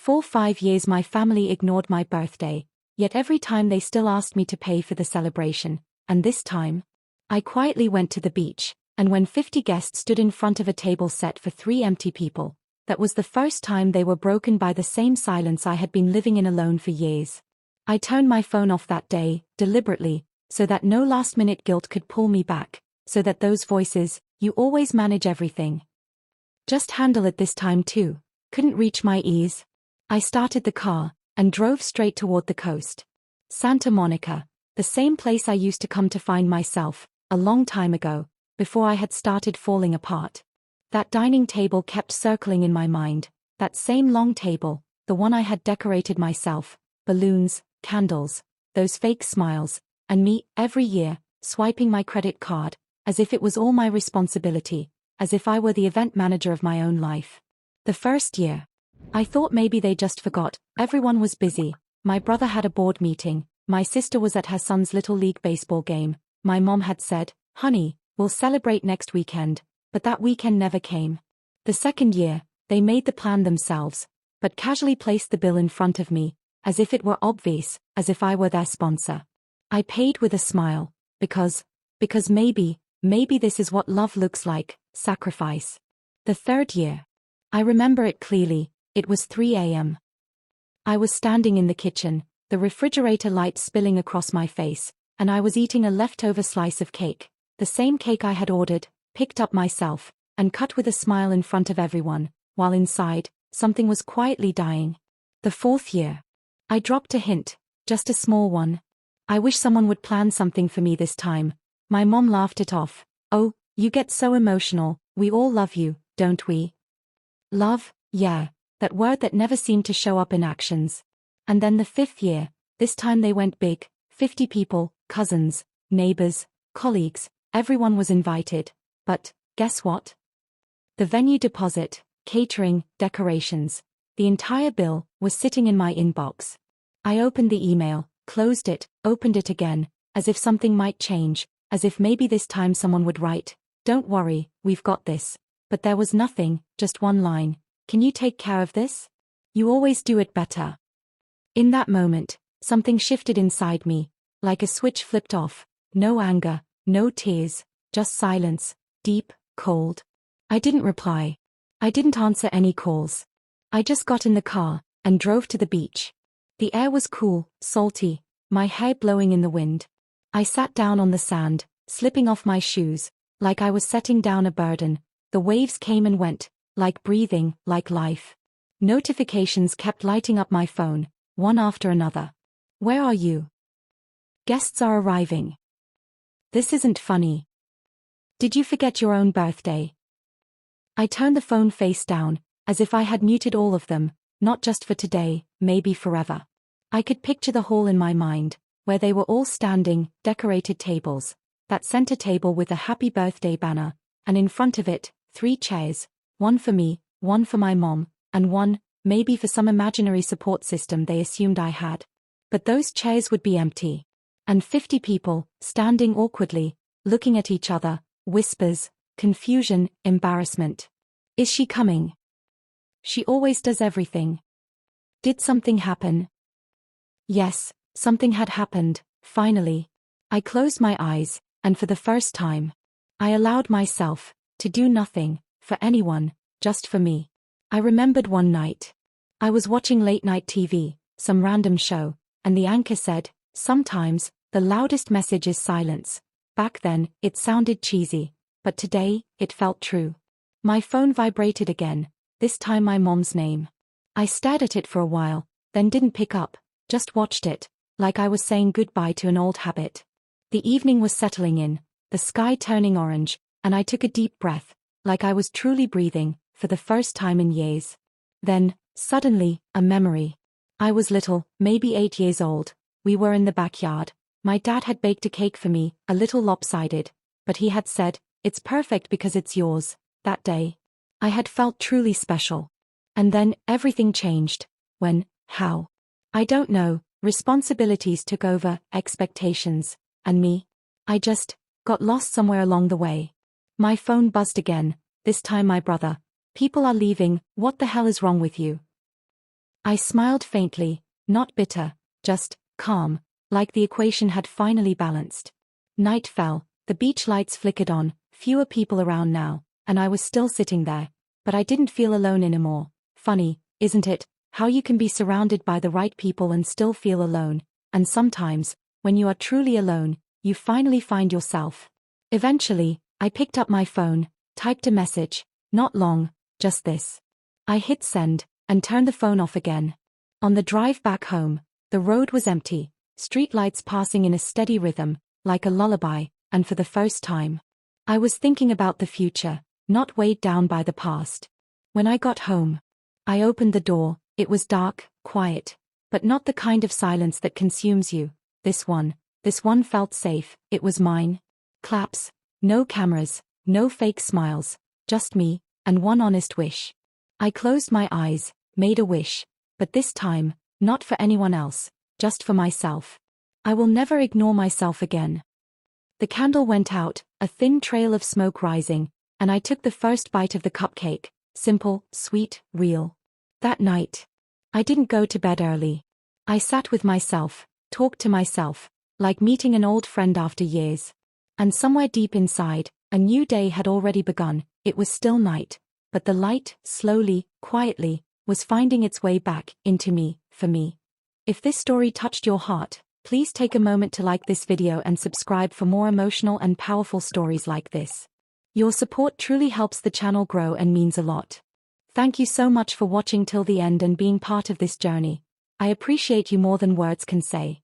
For 5 years my family ignored my birthday, yet every time they still asked me to pay for the celebration, and this time, I quietly went to the beach, and when 50 guests stood in front of a table set for 3 empty people, that was the first time they were broken by the same silence I had been living in alone for years. I turned my phone off that day, deliberately, so that no last-minute guilt could pull me back, so that those voices, "You always manage everything. Just handle it this time too," couldn't reach my ears. I started the car, and drove straight toward the coast. Santa Monica, the same place I used to come to find myself, a long time ago, before I had started falling apart. That dining table kept circling in my mind, that same long table, the one I had decorated myself, balloons, candles, those fake smiles, and me, every year, swiping my credit card, as if it was all my responsibility, as if I were the event manager of my own life. The first year, I thought maybe they just forgot, everyone was busy, my brother had a board meeting, my sister was at her son's little league baseball game, my mom had said, "Honey, we'll celebrate next weekend," but that weekend never came. The second year, they made the plan themselves, but casually placed the bill in front of me, as if it were obvious, as if I were their sponsor. I paid with a smile, because maybe this is what love looks like, sacrifice. The third year. I remember it clearly, it was 3 a.m. I was standing in the kitchen, the refrigerator light spilling across my face, and I was eating a leftover slice of cake, the same cake I had ordered, picked up myself, and cut with a smile in front of everyone, while inside, something was quietly dying. The fourth year. I dropped a hint, just a small one. "I wish someone would plan something for me this time." My mom laughed it off. "Oh, you get so emotional, we all love you, don't we?" Love, yeah, that word that never seemed to show up in actions. And then the fifth year, this time they went big, 50 people, cousins, neighbors, colleagues, everyone was invited. But, guess what? The venue deposit, catering, decorations, the entire bill, was sitting in my inbox. I opened the email, closed it, opened it again, as if something might change, as if maybe this time someone would write, "Don't worry, we've got this." But there was nothing, just one line. "Can you take care of this? You always do it better." In that moment, something shifted inside me, like a switch flipped off. No anger, no tears, just silence, deep, cold. I didn't reply. I didn't answer any calls. I just got in the car, and drove to the beach. The air was cool, salty, my hair blowing in the wind. I sat down on the sand, slipping off my shoes, like I was setting down a burden. The waves came and went, like breathing, like life. Notifications kept lighting up my phone, one after another. "Where are you? Guests are arriving. This isn't funny. Did you forget your own birthday?" I turned the phone face down, as if I had muted all of them, not just for today, maybe forever. I could picture the hall in my mind, where they were all standing, decorated tables, that center table with a happy birthday banner, and in front of it, 3 chairs, one for me, one for my mom, and one, maybe for some imaginary support system they assumed I had. But those chairs would be empty. And 50 people, standing awkwardly, looking at each other, whispers, confusion, embarrassment. Is she coming? She always does everything. Did something happen? Yes, something had happened, finally. I closed my eyes, and for the first time, I allowed myself to do nothing, for anyone, just for me. I remembered one night. I was watching late-night TV, some random show, and the anchor said, "Sometimes, the loudest message is silence." Back then, it sounded cheesy, but today, it felt true. My phone vibrated again, this time my mom's name. I stared at it for a while, then didn't pick up, just watched it, like I was saying goodbye to an old habit. The evening was settling in, the sky turning orange, and I took a deep breath, like I was truly breathing, for the first time in years. Then, suddenly, a memory. I was little, maybe 8 years old. We were in the backyard. My dad had baked a cake for me, a little lopsided, but he had said, "It's perfect because it's yours." That day, I had felt truly special. And then, everything changed. When, how? I don't know. Responsibilities took over, expectations, and me. I just got lost somewhere along the way. My phone buzzed again, this time my brother. "People are leaving, what the hell is wrong with you?" I smiled faintly, not bitter, just calm, like the equation had finally balanced. Night fell, the beach lights flickered on, fewer people around now, and I was still sitting there. But I didn't feel alone anymore. Funny, isn't it, how you can be surrounded by the right people and still feel alone, and sometimes, when you are truly alone, you finally find yourself. Eventually, I picked up my phone, typed a message, not long, just this. I hit send, and turned the phone off again. On the drive back home, the road was empty, streetlights passing in a steady rhythm, like a lullaby, and for the first time, I was thinking about the future, not weighed down by the past. When I got home, I opened the door. It was dark, quiet, but not the kind of silence that consumes you. This one felt safe. It was mine. Claps, no cameras, no fake smiles, just me, and one honest wish. I closed my eyes, made a wish, but this time, not for anyone else, just for myself. I will never ignore myself again. The candle went out, a thin trail of smoke rising, and I took the first bite of the cupcake, simple, sweet, real. That night, I didn't go to bed early. I sat with myself, talked to myself, like meeting an old friend after years. And somewhere deep inside, a new day had already begun. It was still night, but the light, slowly, quietly, was finding its way back into me, for me. If this story touched your heart, please take a moment to like this video and subscribe for more emotional and powerful stories like this. Your support truly helps the channel grow and means a lot. Thank you so much for watching till the end and being part of this journey. I appreciate you more than words can say.